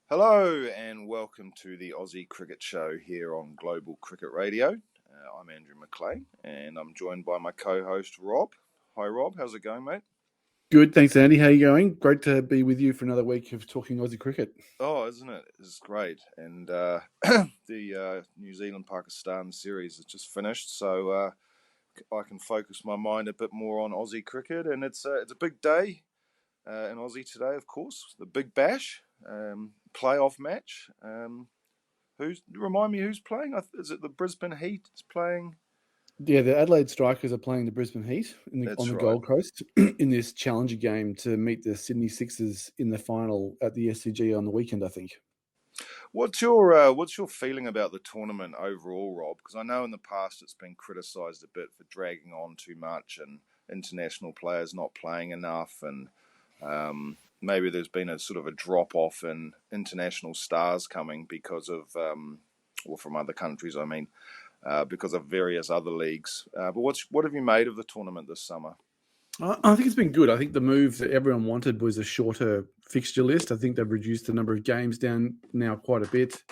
Hello and welcome to the Aussie Cricket Show here on Global Cricket Radio. I'm Andrew McLean and I'm joined by my co-host Rob. Hi Rob, how's it going, mate? Good, thanks, Andy. How are you going? Great to be with you for another week of talking Aussie cricket. Oh, isn't it? It's great. And the New Zealand-Pakistan series has just finished, so I can focus my mind a bit more on Aussie cricket. And it's a big day in Aussie today, of course. The Big Bash playoff match. Remind me who's playing? Is it the Brisbane Heat is playing? Yeah, the Adelaide Strikers are playing the Brisbane Heat on the Right. Gold Coast in this challenger game to meet the Sydney Sixers in the final at the SCG on the weekend, I think. What's your feeling about the tournament overall, Rob? Because I know in the past it's been criticised a bit for dragging on too much and international players not playing enough, and maybe there's been a sort of a drop off in international stars coming because of, or from other countries, I mean, because of various other leagues. But what have you made of the tournament this summer? I think it's been good. I think the move that everyone wanted was a shorter fixture list. I think they've reduced the number of games down now quite a bit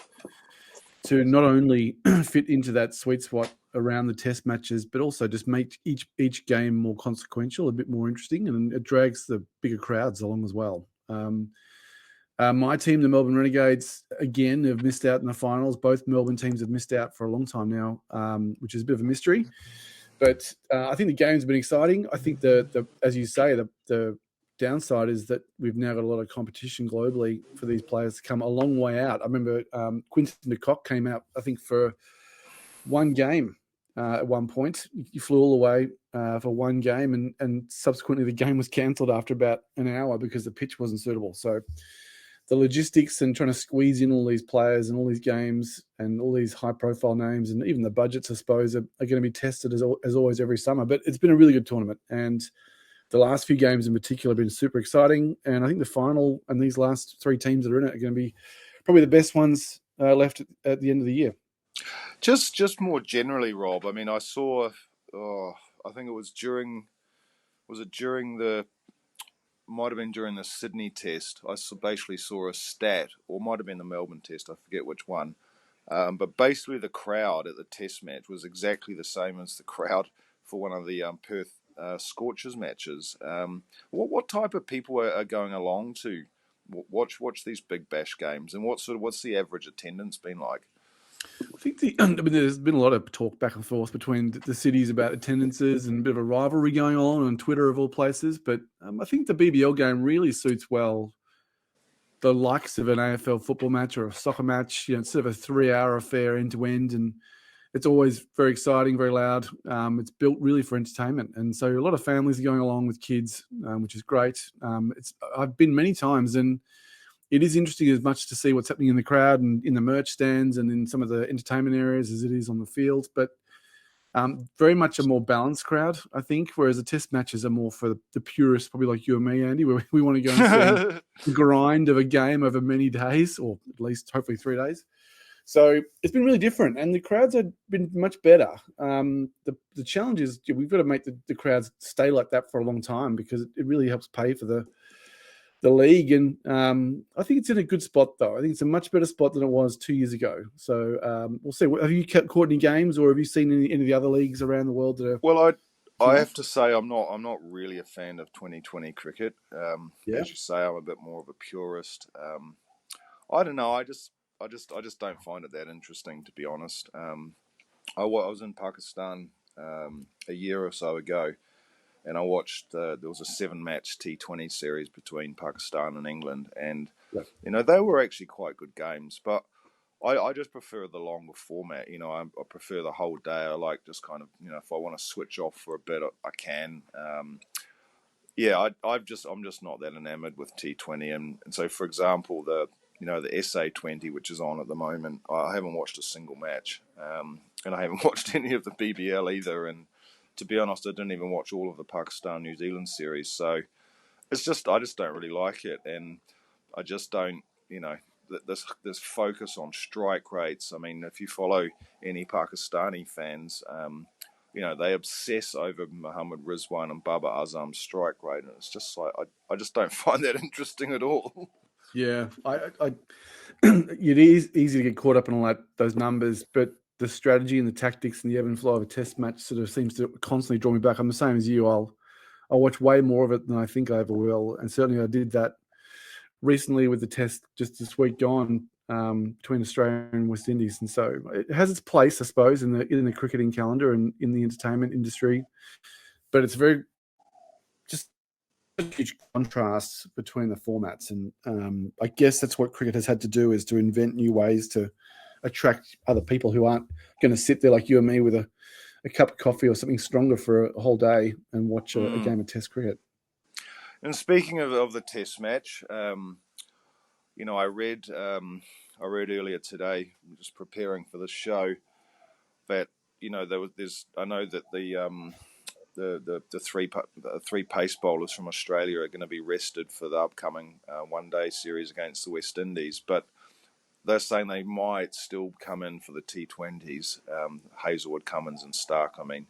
to not only fit into that sweet spot around the test matches, but also just make each game more consequential, a bit more interesting, and it drags the bigger crowds along as well. My team, the Melbourne Renegades, again, have missed out in the finals. Both Melbourne teams have missed out for a long time now, which is a bit of a mystery. But I think the game's been exciting. I think the as you say, the downside is that we've now got a lot of competition globally for these players to come a long way out. I remember Quinton de Kock came out, I think, for one game at one point. He flew all the way for one game, and subsequently the game was cancelled after about an hour because the pitch wasn't suitable. So the logistics and trying to squeeze in all these players and all these games and all these high-profile names and even the budgets, I suppose, are going to be tested as always every summer. But it's been a really good tournament, and the last few games in particular have been super exciting. And I think the final and these last three teams that are in it are going to be probably the best ones left at the end of the year. Just more generally, Rob. I mean, I saw. I think it was during. Was it during the? Might have been during the Sydney test. I basically saw a stat, or might have been the Melbourne test. I forget which one. But basically, the crowd at the test match was exactly the same as the crowd for one of the Perth Scorchers matches. What type of people are going along to watch these Big Bash games, and what's the average attendance been like? I think there's been a lot of talk back and forth between the cities about attendances and a bit of a rivalry going on Twitter of all places. But I think the BBL game really suits well the likes of an AFL football match or a soccer match. It's sort of a 3-hour affair end to end, and it's always very exciting, very loud. It's built really for entertainment, and so a lot of families are going along with kids, which is great. I've been many times, and it is interesting as much to see what's happening in the crowd and in the merch stands and in some of the entertainment areas as it is on the field. But very much a more balanced crowd, I think, whereas the test matches are more for the purists, probably like you and me, Andy, where we want to go and see the grind of a game over many days, or at least hopefully 3 days. So it's been really different, and the crowds have been much better. The challenge is we've got to make the crowds stay like that for a long time because it really helps pay for the league, and I think it's in a good spot, though. I think it's a much better spot than it was 2 years ago. So we'll see. Have you caught any games, or have you seen any of the other leagues around the world that are? Well, I have to say I'm not really a fan of 2020 cricket. As you say, I'm a bit more of a purist. I don't know. I just don't find it that interesting, to be honest. I was in Pakistan a year or so ago, and I watched. There was a 7-match T20 series between Pakistan and England, and they were actually quite good games. But I just prefer the longer format. I prefer the whole day. I like just kind of if I want to switch off for a bit, I can. I'm just not that enamored with T20, and so for example the SA20, which is on at the moment, I haven't watched a single match, and I haven't watched any of the BBL either. And to be honest, I didn't even watch all of the Pakistan New Zealand series. So I just don't really like it, and I just don't. this focus on strike rates. I mean, if you follow any Pakistani fans, they obsess over Muhammad Rizwan and Baba Azam's strike rate, and it's just like I just don't find that interesting at all. Yeah, it is easy to get caught up in all those numbers, but the strategy and the tactics and the ebb and flow of a test match sort of seems to constantly draw me back. I'm the same as you. I'll watch way more of it than I think I ever will, and certainly I did that recently with the test just this week gone between Australia and West Indies, and so it has its place, I suppose, in the cricketing calendar and in the entertainment industry, but it's very just huge contrasts between the formats, and I guess that's what cricket has had to do, is to invent new ways to attract other people who aren't going to sit there like you and me with a cup of coffee or something stronger for a whole day and watch a game of Test cricket. And speaking of the Test match, I read earlier today, just preparing for this show, that I know that the three pace bowlers from Australia are going to be rested for the upcoming one-day series against the West Indies, but they're saying they might still come in for the T20s, Hazelwood, Cummins and Stark, I mean.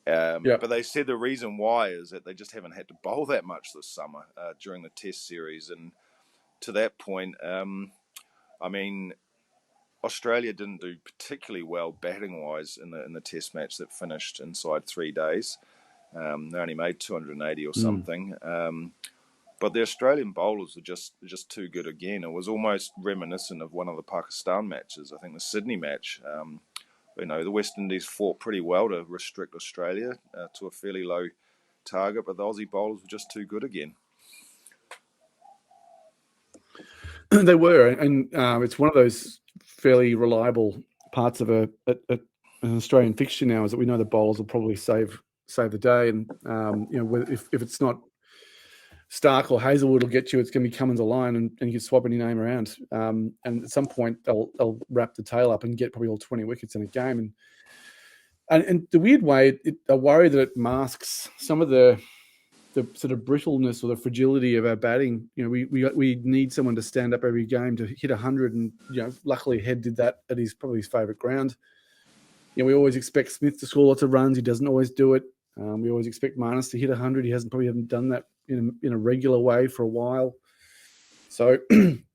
But they said the reason why is that they just haven't had to bowl that much this summer during the Test series. And to that point, I mean, Australia didn't do particularly well batting-wise in the Test match that finished inside 3 days. They only made 280 or something. But the Australian bowlers were just too good again. It was almost reminiscent of one of the Pakistan matches. I think the Sydney match. The West Indies fought pretty well to restrict Australia to a fairly low target, but the Aussie bowlers were just too good again. They were, and it's one of those fairly reliable parts of an Australian fixture now, is that we know the bowlers will probably save the day, and if it's not Stark or Hazelwood will get you, it's going to be Cummins a line, and you can swap any name around. And at some point, they'll wrap the tail up and get probably all 20 wickets in a game. And the weird way, I worry that it masks some of the sort of brittleness or the fragility of our batting. We need someone to stand up every game to hit 100, and luckily Head did that at probably his favourite ground. We always expect Smith to score lots of runs. He doesn't always do it. We always expect Marnus to hit 100. He haven't done that in a regular way for a while. So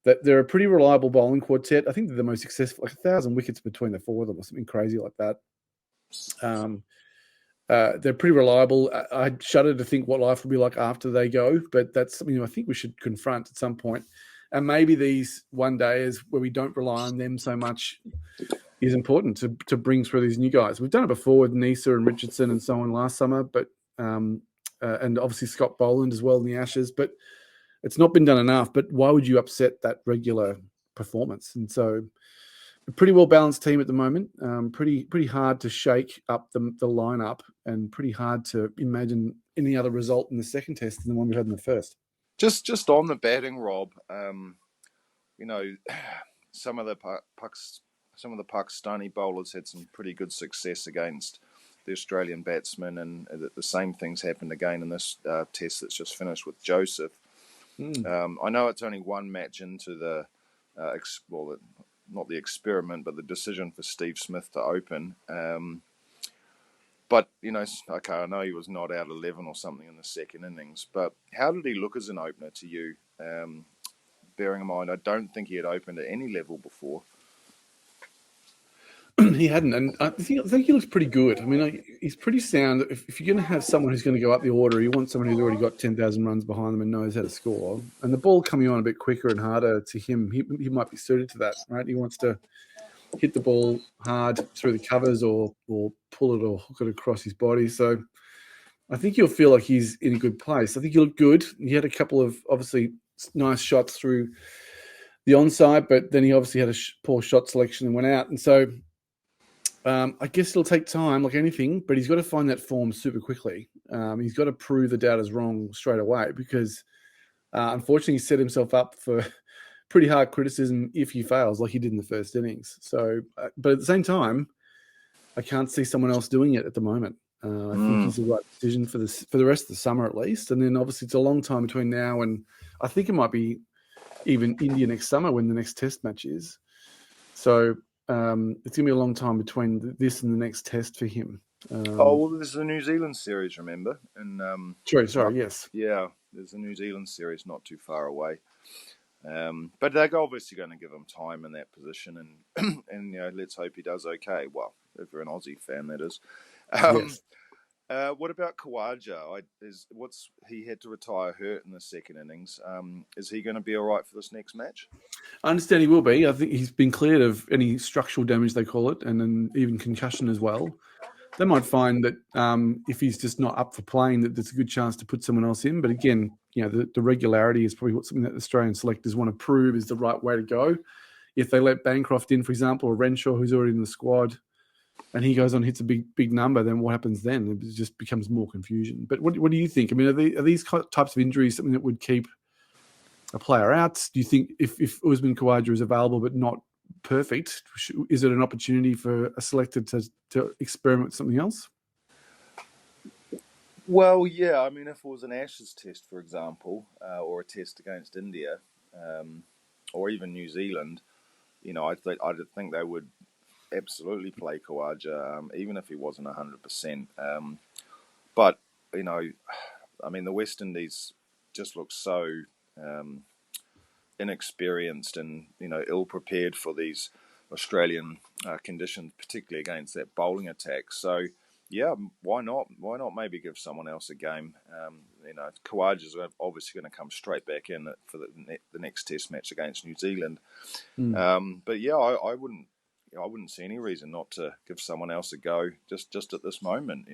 they're a pretty reliable bowling quartet. I think they're the most successful, like 1,000 wickets between the four of them or something crazy like that. They're pretty reliable. I shudder to think what life will be like after they go, but that's something I think we should confront at some point. And maybe these one days where we don't rely on them so much is important to bring through these new guys. We've done it before with Nisa and Richardson and so on last summer, but and obviously Scott Boland as well in the Ashes, but it's not been done enough. But why would you upset that regular performance? And so a pretty well-balanced team at the moment, pretty hard to shake up the lineup, and pretty hard to imagine any other result in the second test than the one we had in the first. Just on the batting, Rob, some of the Pakistani bowlers had some pretty good success against the Australian batsmen, and the same things happened again in this test that's just finished with Joseph. I know it's only one match into the not the experiment, but the decision for Steve Smith to open. But, okay, I know he was not out 11 or something in the second innings, but how did he look as an opener to you? Bearing in mind, I don't think he had opened at any level before. He hadn't, and I think he looks pretty good. I mean, he's pretty sound. If you're going to have someone who's going to go up the order, you want someone who's already got 10,000 runs behind them and knows how to score. And the ball coming on a bit quicker and harder to him, he might be suited to that, right? He wants to hit the ball hard through the covers or pull it or hook it across his body. So I think you'll feel like he's in a good place. I think he looked good. He had a couple of obviously nice shots through the onside, but then he obviously had a poor shot selection and went out. And so I guess it'll take time, like anything, but he's got to find that form super quickly. He's got to prove the doubters wrong straight away, because unfortunately he set himself up for pretty hard criticism if he fails, like he did in the first innings. So, but at the same time, I can't see someone else doing it at the moment. I think he's the right decision for the rest of the summer at least. And then obviously it's a long time between now and I think it might be even India next summer when the next Test match is. So it's going to be a long time between this and the next Test for him. Well, there's the New Zealand series, remember? And yes. Yeah, there's a New Zealand series not too far away. But they're obviously going to give him time in that position, and let's hope he does okay. Well, if you're an Aussie fan, that is. Yes. What about Khawaja? He had to retire hurt in the second innings. Is he going to be all right for this next match? I understand he will be. I think he's been cleared of any structural damage, they call it, and then even concussion as well. They might find that if he's just not up for playing, that there's a good chance to put someone else in. But again, the regularity is probably something that Australian selectors want to prove is the right way to go. If they let Bancroft in, for example, or Renshaw, who's already in the squad, and he goes on hits a big number, then what happens then? It just becomes more confusion. But what do you think? I mean, are these types of injuries something that would keep a player out? Do you think if Usman Khawaja is available but not perfect, is it an opportunity for a selector to experiment with something else? Well, yeah. I mean, if it was an Ashes test, for example, or a test against India, or even New Zealand, I'd think they would absolutely play Khawaja, even if he wasn't 100%. But I mean, the West Indies just look so inexperienced and ill prepared for these Australian conditions, particularly against that bowling attack. So yeah, why not? Why not maybe give someone else a game? Khawaja's obviously going to come straight back in for the next Test match against New Zealand. But yeah, I wouldn't see any reason not to give someone else a go just at this moment.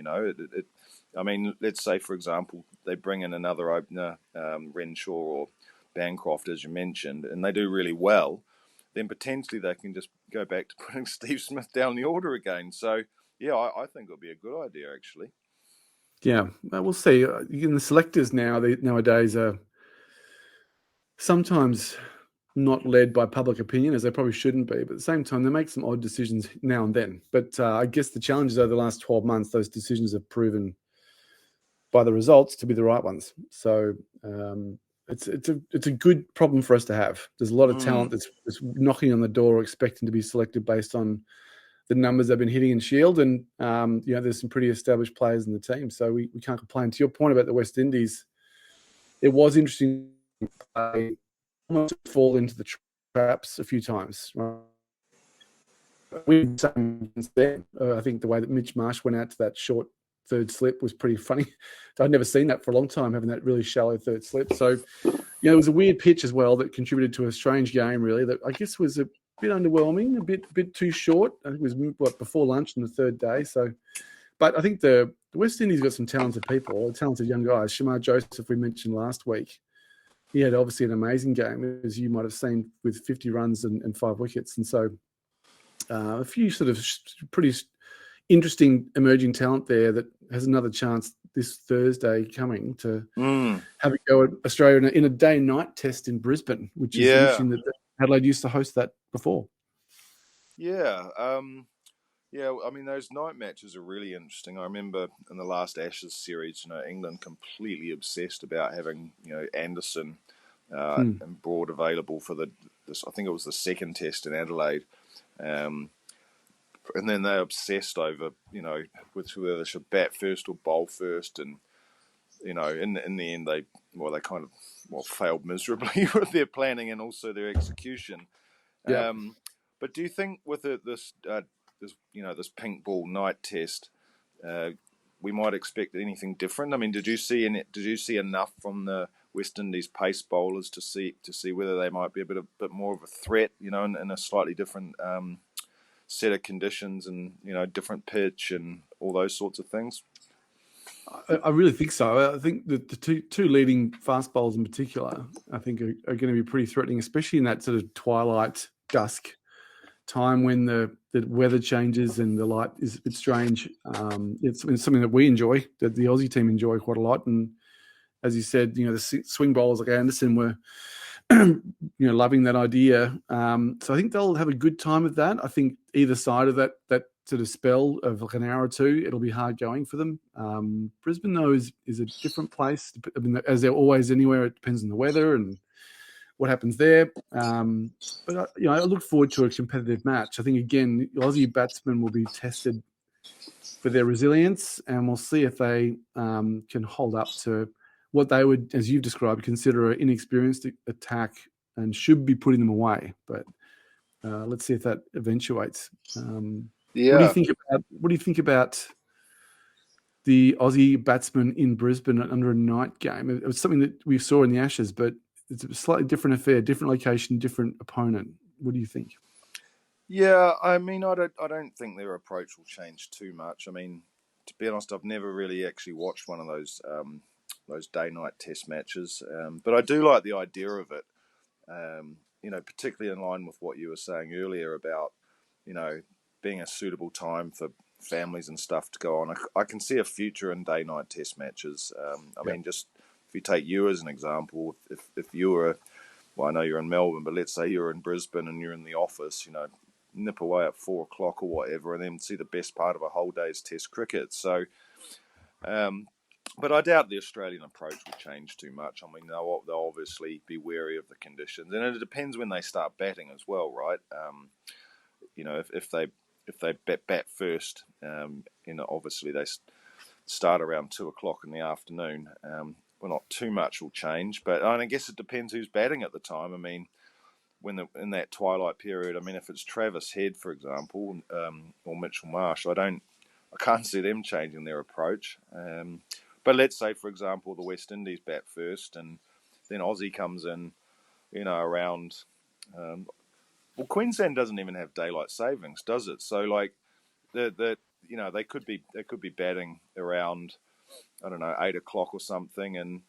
I mean, let's say, for example, they bring in another opener, Renshaw or Bancroft, as you mentioned, and they do really well, then potentially they can just go back to putting Steve Smith down the order again. So, yeah, I think it'll be a good idea, actually. Yeah, we'll see. The selectors nowadays are sometimes not led by public opinion, as they probably shouldn't be. But at the same time, they make some odd decisions now and then. But I guess the challenges over the last 12 months, those decisions have proven by the results to be the right ones. So it's a good problem for us to have. There's a lot of talent that's knocking on the door, expecting to be selected based on the numbers they've been hitting in Shield, and there's some pretty established players in the team, so we can't complain. To your point about the West Indies, it was interesting to almost fall into the traps a few times. Right? I think the way that Mitch Marsh went out to that short third slip was pretty funny. I'd never seen that for a long time, having that really shallow third slip. So, it was a weird pitch as well that contributed to a strange game, really, that I guess was a bit underwhelming, a bit too short. I think it was before lunch on the third day. So, but I think the West Indies got some talented people, talented young guys. Shamar Joseph, we mentioned last week. He had obviously an amazing game, as you might have seen, with 50 runs and 5 wickets. And so a few sort of pretty interesting emerging talent there that has another chance this Thursday coming to have a go at Australia in a day-night test in Brisbane, which is interesting that Adelaide used to host that before. Yeah. I mean, those night matches are really interesting. I remember in the last Ashes series, England completely obsessed about having, Anderson and Broad available for this. I think it was the second test in Adelaide. And then they obsessed over, with whether they should bat first or bowl first. And, in the end, they kind of failed miserably with their planning and also their execution. Yeah. But do you think with this pink ball night test, we might expect anything different? I mean, did you see enough from the West Indies pace bowlers to see whether they might be a bit more of a threat, in a slightly different set of conditions and different pitch and all those sorts of things? I really think so. I think that the two leading fast bowlers in particular, I think are going to be pretty threatening, especially in that sort of twilight, dusk time when the weather changes and the light is a bit strange. It's something that we enjoy, that the Aussie team enjoy quite a lot. And as you said, the swing bowlers like Anderson were, loving that idea. So I think they'll have a good time with that. I think either side of that sort of spell of like an hour or two, it'll be hard going for them. Brisbane, though, is a different place. I mean, as they're always anywhere, it depends on the weather and what happens there. But I look forward to a competitive match. I think again, Aussie batsmen will be tested for their resilience, and we'll see if they can hold up to what they would, as you've described, consider an inexperienced attack and should be putting them away. But let's see if that eventuates. What do you think about the Aussie batsman in Brisbane under a night game? It was something that we saw in the Ashes, but it's a slightly different affair, different location, different opponent. What do you think? Yeah, I mean, I don't think their approach will change too much. I mean, to be honest, I've never really actually watched one of those day-night test matches, but I do like the idea of it. Particularly in line with what you were saying earlier about, being a suitable time for families and stuff to go on. I can see a future in day-night test matches. I mean, just if you take you as an example, if you were, well, I know you're in Melbourne, but let's say you're in Brisbane and you're in the office, nip away at 4 o'clock or whatever, and then see the best part of a whole day's test cricket. So, but I doubt the Australian approach will change too much. I mean, they'll obviously be wary of the conditions, and it depends when they start batting as well, right? If they bat first, obviously they start around 2 o'clock in the afternoon. Well, not too much will change, but I guess it depends who's batting at the time. I mean, in that twilight period, I mean, if it's Travis Head, for example, or Mitchell Marsh, I can't see them changing their approach. But let's say, for example, the West Indies bat first, and then Aussie comes in, around. Well, Queensland doesn't even have daylight savings, does it? So, like, they could be batting around, I don't know, 8 o'clock or something, and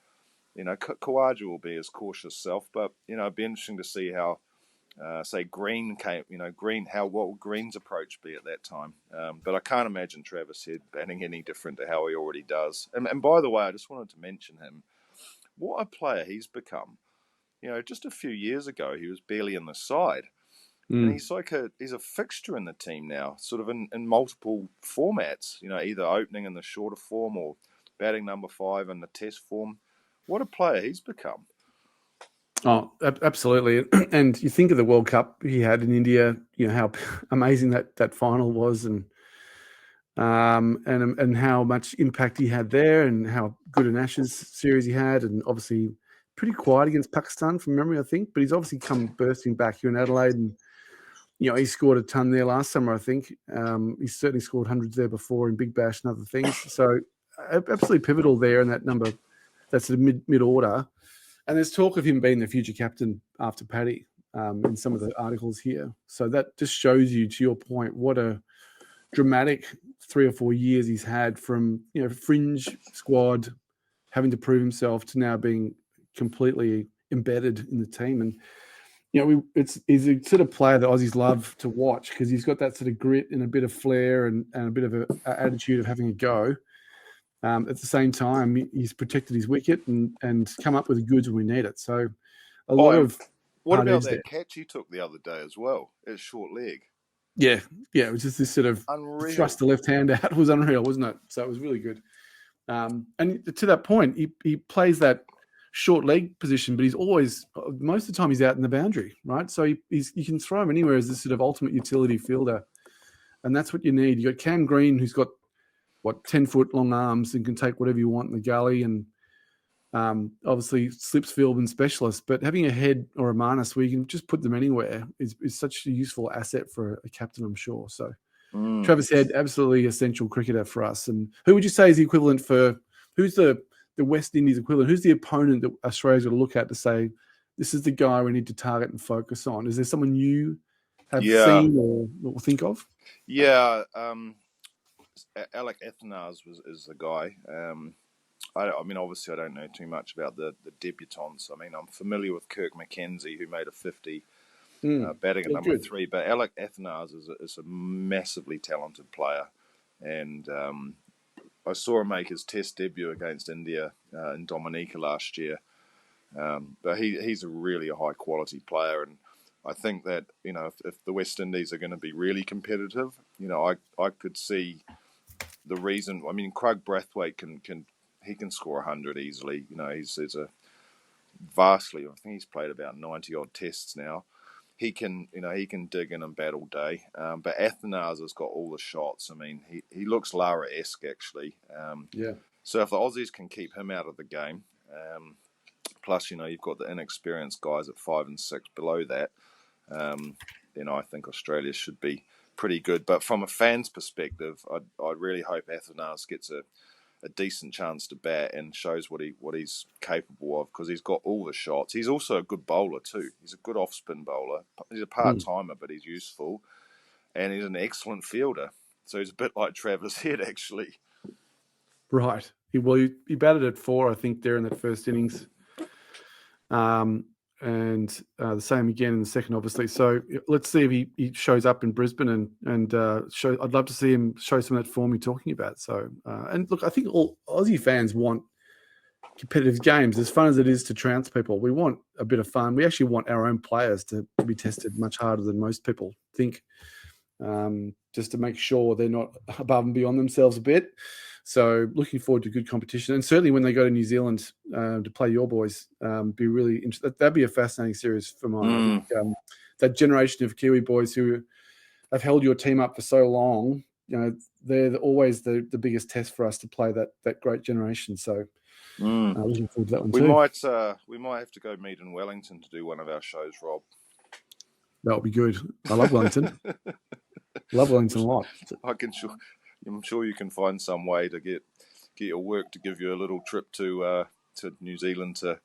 Khawaja will be his cautious self, but it'd be interesting to see how. Say Green came, what would Green's approach be at that time? But I can't imagine Travis Head batting any different to how he already does. And by the way, I just wanted to mention him. What a player he's become. Just a few years ago, he was barely in the side. And he's a fixture in the team now, sort of in multiple formats, either opening in the shorter form or batting number 5 in the test form. What a player he's become. Oh, absolutely. And you think of the World Cup he had in India, how amazing that final was, and how much impact he had there, and how good an Ashes series he had, and obviously pretty quiet against Pakistan from memory, I think. But he's obviously come bursting back here in Adelaide, and he scored a ton there last summer, I think. He's certainly scored hundreds there before in Big Bash and other things. So absolutely pivotal there in that number. That's the mid order. And there's talk of him being the future captain after Paddy in some of the articles here. So that just shows you, to your point, what a dramatic 3 or 4 years he's had from fringe squad, having to prove himself, to now being completely embedded in the team. And he's a sort of player that Aussies love to watch, because he's got that sort of grit and a bit of flair and a bit of an attitude of having a go. At the same time, he's protected his wicket and come up with the goods when we need it. So a lot of... What about that catch he took the other day as well? It's short leg. Yeah. It was just this sort of unreal. Thrust the left hand out. It was unreal, wasn't it? So it was really good. And to that point, he plays that short leg position, but he's always, most of the time, he's out in the boundary, right? So you can throw him anywhere as this sort of ultimate utility fielder. And that's what you need. You got Cam Green, who's got 10-foot long arms and can take whatever you want in the gully, and obviously slips field and specialist. But having a Head or a Marnus where you can just put them anywhere is such a useful asset for a captain, I'm sure. So Travis Head, absolutely essential cricketer for us. And who would you say is the equivalent for, who's the West Indies equivalent? Who's the opponent that Australia's got to look at to say, this is the guy we need to target and focus on? Is there someone you have seen or think of? Yeah, Alec Ethnars is the guy. I mean, obviously, I don't know too much about the debutants. I mean, I'm familiar with Kirk McKenzie, who made a 50 batting at number 3. But Alec Ethnars is a massively talented player. And I saw him make his test debut against India in Dominica last year. But he's really a high-quality player. And I think that, if the West Indies are going to be really competitive, I could see the reason. I mean, Craig Brathwaite can score 100 easily. He's a vastly. I think he's played about 90 odd tests now. He can dig in and bat all day. But Athanase has got all the shots. I mean, he looks Lara-esque actually. Yeah. So if the Aussies can keep him out of the game, plus you've got the inexperienced guys at 5 and 6 below that, I think Australia should be pretty good. But from a fan's perspective, I'd really hope Athanase gets a decent chance to bat and shows what he's capable of, because he's got all the shots. He's also a good bowler too. He's a good off-spin bowler. He's a part-timer, but he's useful. And he's an excellent fielder. So he's a bit like Travis Head, actually. Right. He batted at 4, I think, there in that first innings. And the same again in the second, obviously. So let's see if he shows up in Brisbane and I'd love to see him show some of that form you're talking about. So and look, I think all Aussie fans want competitive games. As fun as it is to trounce people, we want a bit of fun. We actually want our own players to be tested much harder than most people think, just to make sure they're not above and beyond themselves a bit. So looking forward to good competition, and certainly when they go to New Zealand to play your boys, be really interesting. That'd be a fascinating series for mine. I think that generation of Kiwi boys who have held your team up for so long, they're always the biggest test for us to play that great generation. So looking forward to that one too. We might have to go meet in Wellington to do one of our shows, Rob. That would be good. I love Wellington. Love Wellington a lot. I'm sure you can find some way to get your work to give you a little trip to New Zealand to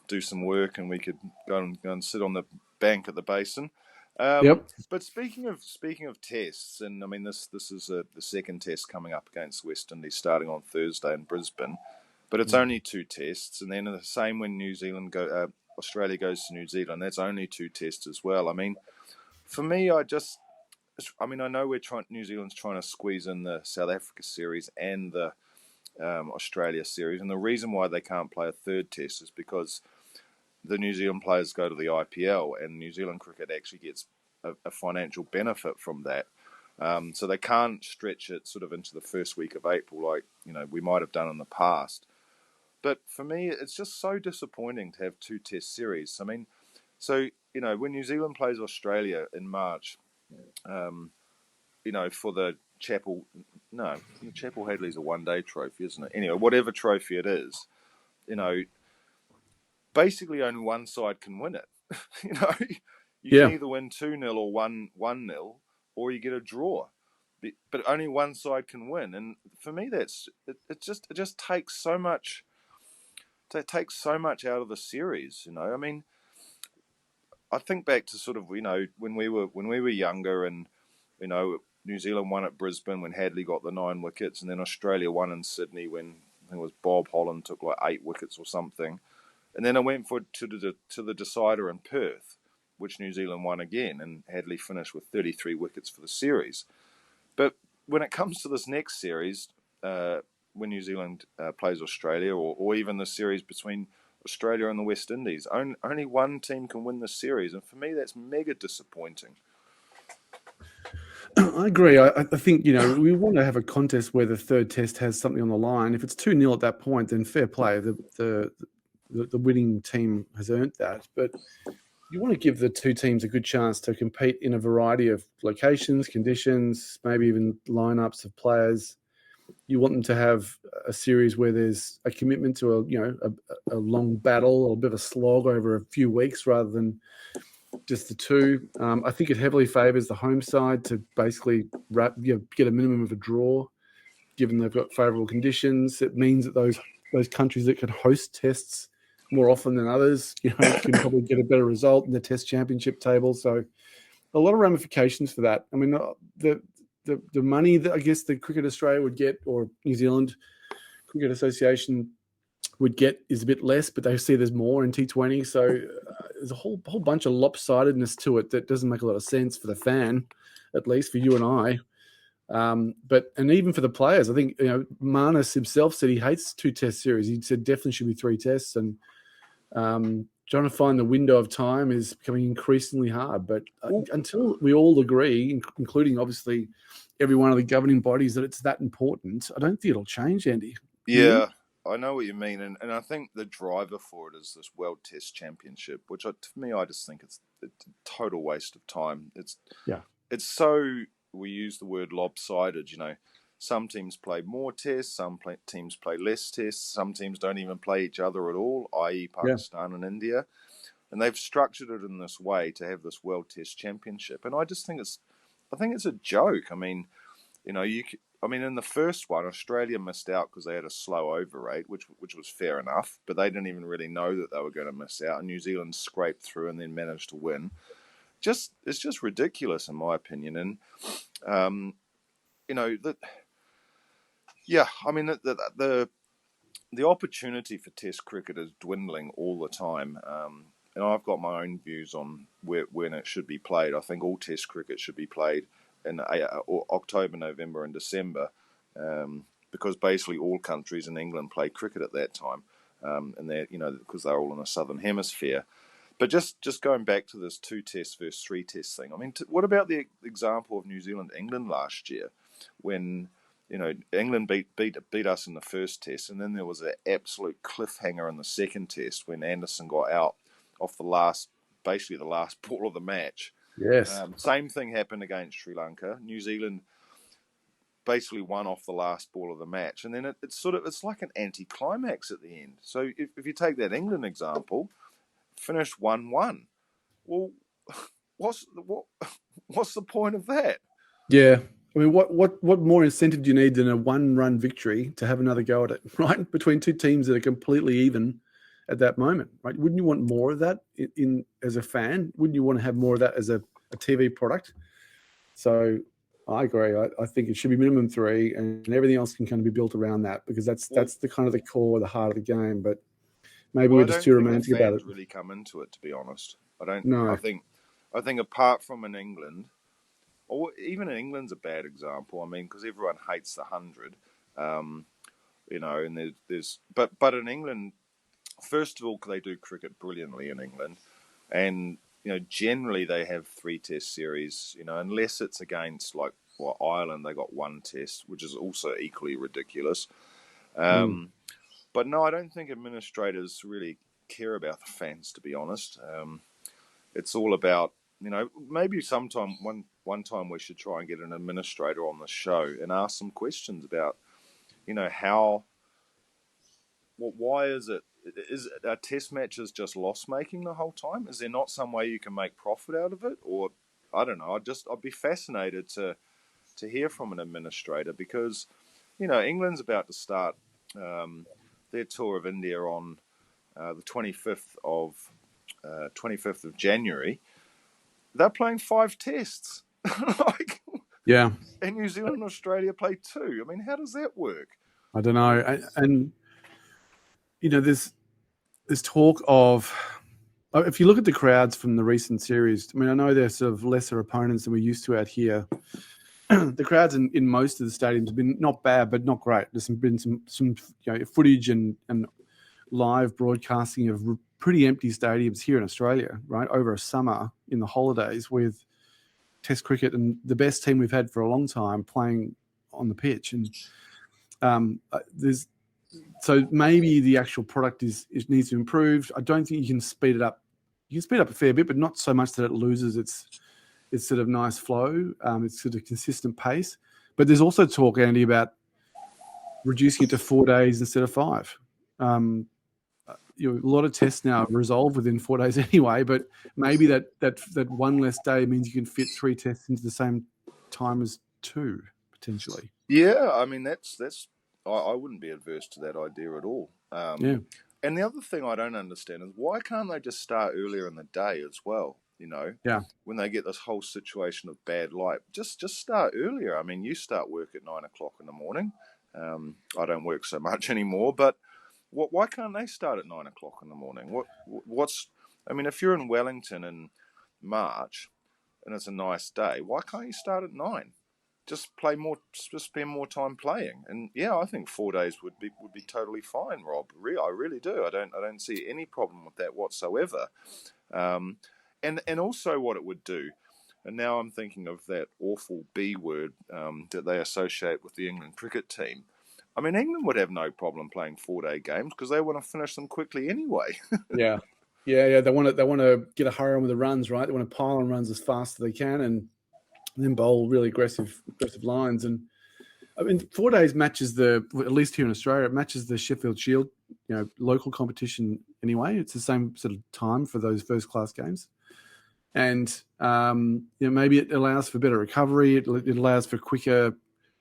do some work, and we could go and sit on the bank at the basin. Yep. But speaking of tests, and I mean this is the second test coming up against West Indies starting on Thursday in Brisbane, but it's only 2 tests, and then the same when Australia goes to New Zealand, that's only 2 tests as well. I mean, for me, I know New Zealand's trying to squeeze in the South Africa series and the Australia series, and the reason why they can't play a third test is because the New Zealand players go to the IPL, and New Zealand cricket actually gets a financial benefit from that. So they can't stretch it sort of into the first week of April like we might have done in the past. But for me, it's just so disappointing to have 2 test series. I mean, so when New Zealand plays Australia in March, for the Chapel Hadley's a one-day trophy, isn't it? Anyway, whatever trophy it is, basically only one side can win it. You can either win 2-0 or 1-0, or you get a draw. But only one side can win, and for me, it just takes so much. It takes so much out of the series. I mean, I think back to sort of when we were younger, and New Zealand won at Brisbane when Hadley got the 9 wickets, and then Australia won in Sydney when I think it was Bob Holland took like 8 wickets or something, and then I went to the decider in Perth, which New Zealand won again, and Hadley finished with 33 wickets for the series. But when it comes to this next series, when New Zealand plays Australia, or even the series between Australia and the West Indies, only one team can win the series, and for me that's mega disappointing. I agree. I think we want to have a contest where the third test has something on the line. If it's 2-0 at that point, then fair play. The winning team has earned that. But you want to give the 2 teams a good chance to compete in a variety of locations, conditions, maybe even lineups of players. You want them to have a series where there's a commitment to a long battle or a bit of a slog over a few weeks rather than just the 2. I think it heavily favours the home side to basically get a minimum of a draw, given they've got favourable conditions. It means that those countries that can host tests more often than others, can probably get a better result in the Test Championship table. So a lot of ramifications for that. I mean, the money that I guess the Cricket Australia would get, or New Zealand Cricket Association would get, is a bit less, but they see there's more in T20. So there's a whole bunch of lopsidedness to it that doesn't make a lot of sense for the fan, at least for you and I. And even for the players, I think Marnus himself said he hates 2 test series. He said definitely should be 3 tests, and trying to find the window of time is becoming increasingly hard. But until we all agree, including obviously every one of the governing bodies, that it's that important, I don't think it'll change, Andy. Yeah. I know what you mean, and I think the driver for it is this World Test Championship, which to me I just think it's a total waste of time. It's so, we use the word lopsided. Some teams play more tests, teams play less tests, some teams don't even play each other at all, i.e. Pakistan and India, and they've structured it in this way to have this World Test Championship, and I just think it's a joke. I mean, in the first one, Australia missed out because they had a slow over rate, which was fair enough, but they didn't even really know that they were going to miss out. And New Zealand scraped through and then managed to win. It's just ridiculous in my opinion. And the opportunity for Test cricket is dwindling all the time. And I've got my own views on when it should be played. I think all Test cricket should be played in October, November, and December, because basically all countries in England play cricket at that time, and because they're all in the southern hemisphere. But just going back to this 2 tests versus 3 tests thing, I mean, what about the example of New Zealand England last year, when England beat us in the first test, and then there was an absolute cliffhanger in the second test when Anderson got out off the last ball of the match. Yes. Same thing happened against Sri Lanka. New Zealand basically won off the last ball of the match, and then it's like an anticlimax at the end. So if you take that England example, finished 1-1. Well, what's the point of that? Yeah. I mean, what more incentive do you need than a 1-run victory to have another go at it, right? Between two teams that are completely even at that moment, right? Wouldn't you want more of that in as a fan? Wouldn't you want to have more of that as a TV product? So I agree. I think it should be minimum 3, and everything else can kind of be built around that, because that's the kind of the core, the heart of the game. But maybe we're just too romantic about it. Really come into it, to be honest. I don't. No. I think apart from in England, or even in England's a bad example. I mean, because everyone hates the 100, and but in England, first of all, they do cricket brilliantly in England, and generally they have 3 test series. Unless it's against Ireland, they got 1 test, which is also equally ridiculous. But no, I don't think administrators really care about the fans, to be honest. It's all about, maybe one time we should try and get an administrator on the show and ask some questions about, why is are test matches just loss making the whole time? Is there not some way you can make profit out of it? Or, I don't know, I'd be fascinated to hear from an administrator, because, England's about to start their tour of India on the 25th of January. They're playing 5 tests. Yeah. And New Zealand and Australia play 2. I mean, how does that work? I don't know. And there's talk of, if you look at the crowds from the recent series, I mean, I know they're sort of lesser opponents than we're used to out here. The crowds in most of the stadiums have been not bad, but not great. There's been some footage and live broadcasting of pretty empty stadiums here in Australia, right, over a summer in the holidays, with Test cricket and the best team we've had for a long time playing on the pitch. And so maybe the actual product needs to improve. I don't think you can speed it up. You can speed up a fair bit, but not so much that it loses its sort of nice flow, its sort of consistent pace. But there's also talk, Andy, about reducing it to 4 days instead of 5. A lot of tests now resolve within 4 days anyway, but maybe that one less day means you can fit 3 tests into the same time as 2, potentially. Yeah, I mean, that's I wouldn't be adverse to that idea at all. Yeah. And the other thing I don't understand is, why can't they just start earlier in the day as well? Yeah. When they get this whole situation of bad light, just start earlier. I mean, you start work at 9 o'clock in the morning. I don't work so much anymore, but why can't they start at 9 o'clock in the morning? I mean, if you're in Wellington in March and it's a nice day, why can't you start at 9? Just spend more time playing. And yeah, I think 4 days would be totally fine, Rob. I really do. I don't see any problem with that whatsoever. And also what it would do, and now I'm thinking of that awful B word that they associate with the England cricket team. I mean, England would have no problem playing 4-day games because they want to finish them quickly anyway. Yeah. They want to get a hurry on with the runs, right? They want to pile on runs as fast as they can and then bowl really aggressive lines. And I mean, 4 days matches at least here in Australia, it matches the Sheffield Shield, local competition anyway. It's the same sort of time for those first class games. And, maybe it allows for better recovery. It allows for quicker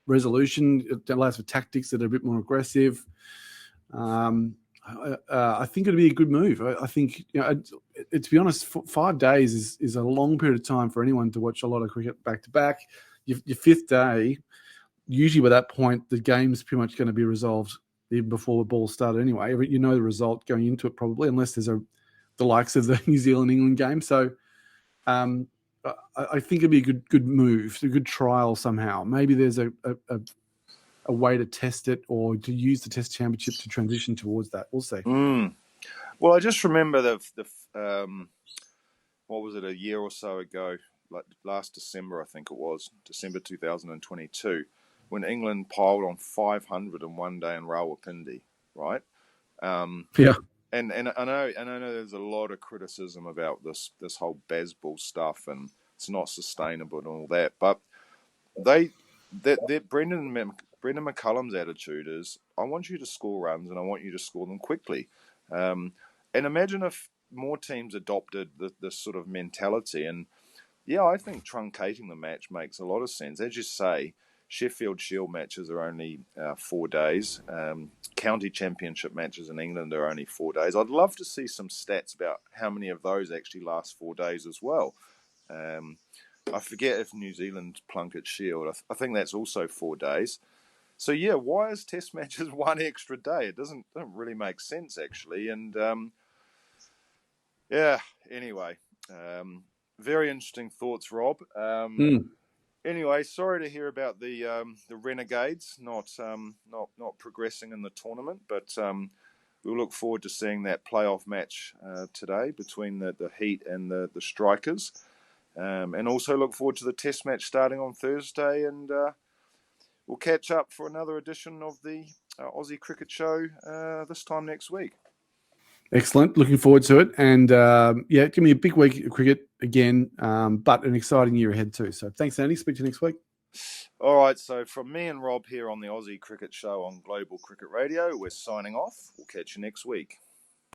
resolution. It allows for tactics that are a bit more aggressive. I think it'd be a good move. I think, to be honest, 5 days is a long period of time for anyone to watch a lot of cricket back to back. Your fifth day, usually by that point, the game's pretty much going to be resolved even before the ball started anyway. You know the result going into it probably, unless there's the likes of the New Zealand-England game. So I think it'd be a good move, a good trial somehow. Maybe there's a way to test it or to use the Test Championship to transition towards that. We'll see. Well, I just remember the what was it, a year or so ago, like last December, I think it was, December 2022, when England piled on 500 in 1 day in Rawalpindi, right? Yeah. And I know there's a lot of criticism about this whole baseball stuff, and it's not sustainable and all that. But Brendan McCullum's attitude is, I want you to score runs and I want you to score them quickly. And imagine if more teams adopted this sort of mentality. And yeah, I think truncating the match makes a lot of sense. As you say, Sheffield Shield matches are only 4 days. County Championship matches in England are only 4 days. I'd love to see some stats about how many of those actually last 4 days as well. I forget if New Zealand Plunket Shield, I think that's also 4 days. So yeah, why is Test matches 1 extra day? It doesn't really make sense actually. And anyway, very interesting thoughts, Rob. Anyway, sorry to hear about the Renegades not progressing in the tournament, but we'll look forward to seeing that playoff match today between the Heat and the Strikers, and also look forward to the Test match starting on Thursday. And we'll catch up for another edition of the Aussie Cricket Show this time next week. Excellent. Looking forward to it. And give me a big week of cricket again, but an exciting year ahead too. So thanks, Andy. Speak to you next week. All right. So from me and Rob here on the Aussie Cricket Show on Global Cricket Radio, we're signing off. We'll catch you next week.